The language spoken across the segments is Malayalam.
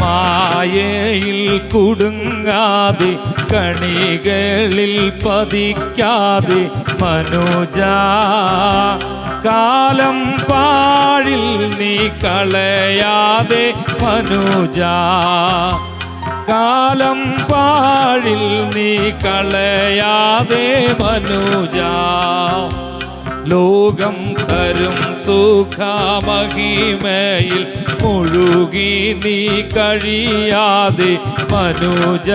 ലോകമായയിൽ കുടുങ്ങാതെ കണികളിൽ പതിക്കാതെ മനുജ കാലം പാഴിൽ നീ കളയാതെ മനുജ കാലം പാഴിൽ നീ കളയാതെ മനുജ ലോകം തരും സുഖമഹിമയിൽ മുഴുകി നീ കഴിയാതെ മനുജ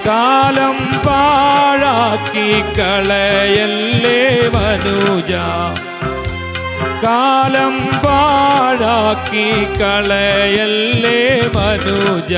കാലം പാഴാക്കി കളയല്ലേ മനുജ കാലം പാഴാക്കി കളയല്ലേ മനുജ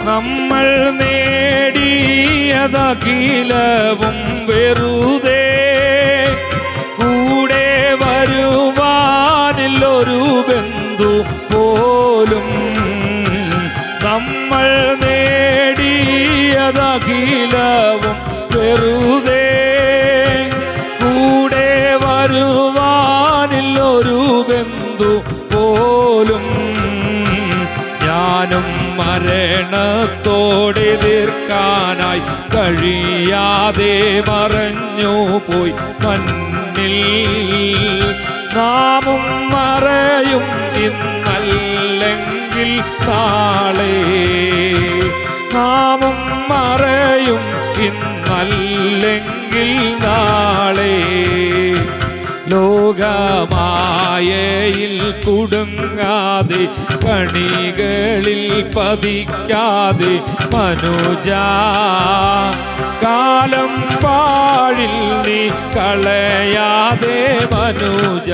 നമ്മൾ നേടിയതഖിലവും വെറുതെ കൂടെ വരുവാനില്ലൊരു ബന്ധു പോലും നമ്മൾ നേടിയതഖിലവും വെറുതെ കൂടെ വരുവാനില്ലൊരു ബന്ധു പോലും ഞാനും മരണത്തോടെ എതിർക്കാനായി കഴിയാതെ മറഞ്ഞു പോയി മണ്ണിൽ നാമും മറയും ഇന്നല്ലെങ്കിൽ നാളെ നാമും മറയും ഇന്നല്ലെങ്കിൽ നാളെ ലോകമായയിൽ കുടുങ്ങാതെ കണികളിൽ പതിക്കാതെ മനുജ കാലം പാഴിൽ നീ കളയാതെ മനുജ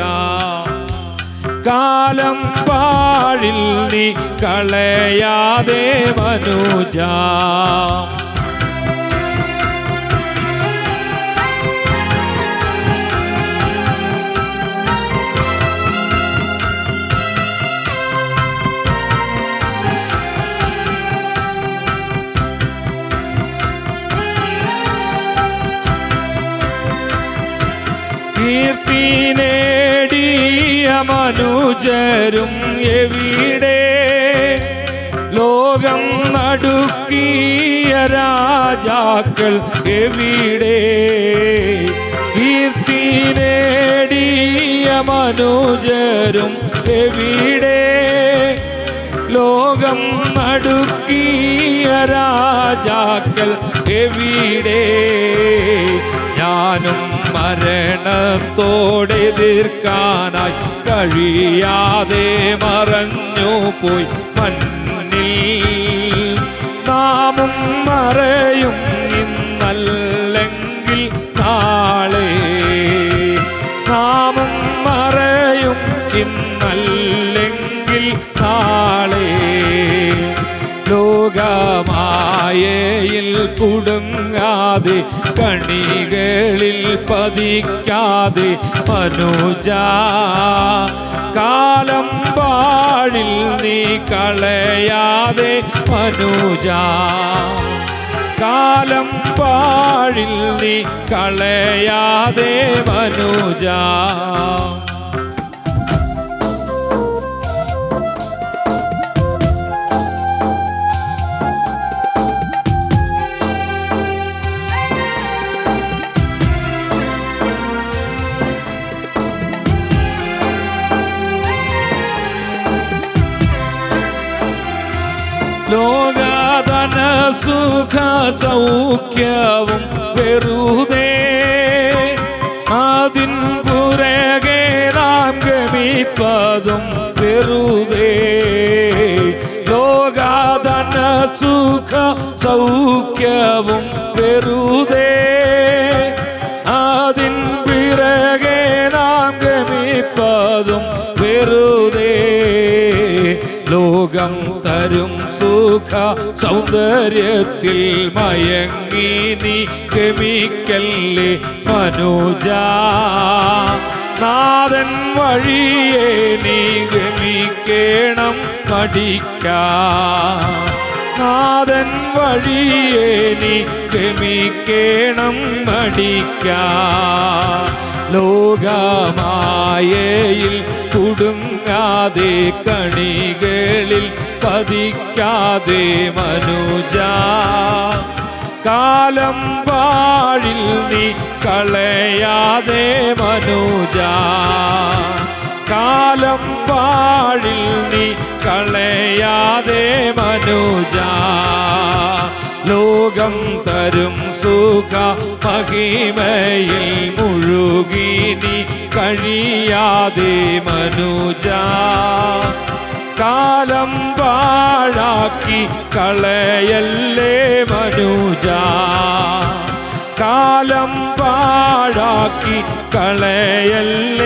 കാലം പാഴിൽ നീ കളയാതെ മനുജ കീർത്തി നേടിയ മനുജരും എവിടെ ലോകം നടുക്കിയ രാജാക്കൾ എവിടെ കീർത്തി നേടിയ മനുജരും എവിടെ ലോകം നടുക്കിയ രാജാക്കൾ എവിടെ ഞാനും മരണത്തോടെ എതിർക്കാനായി കഴിയാതെ മറഞ്ഞു പോയി മണ്ണിൽ നാമും മറയും ഇന്നല്ലെങ്കിൽ നാളെ നാമും മറയും ഇന്നല്ലെങ്കിൽ നാളെ ലോകമായയിൽ കുടുങ്ങാതെ കണികളിൽ പതിക്കാതെ മനുജ കാലം പാഴിൽ നീ കളയാതെ മനുജ കാലം പാഴിൽ നീ കളയാതെ മനുജ ലോകധന സുഖ സൗഖ്യവും വെറുതെ അതിൻ പുറകെ നാം ഗമിപ്പതും വെറുതെ ലോകധന സുഖ സൗഖ്യവും വെറുതെ അതിൻ പിറകെ നാം ഗമിപ്പതും വെറുതെ ലോകം തരും സുഖ സൗന്ദര്യത്തിൽ മയങ്ങി നീ ഗമിക്കല്ലേ മനുജ. നാഥൻ വഴിയെ നീ ഗമിക്കേണം മടിക്കാ. നാഥൻ വഴിയെ നീ ഗമിക്കേണം മടിക്കാ. ലോകമായയിൽ കുടുങ്ങാതെ കണികളിൽ പതിക്കാതെ മനുജ. കാലം വാഴിൽ നീ കളയാതെ മനുജ. കാലം വാഴിൽ നീ കളയാതെ മനുജ. ലോകം തരും സുഖ മഹിമയിൽ മുഴുകി നീ കഴിയാതെ മനുജ. കാലം പാഴാക്കി കളയല്ലേ മനുജ. കാലം പാഴാക്കി കളയല്ലേ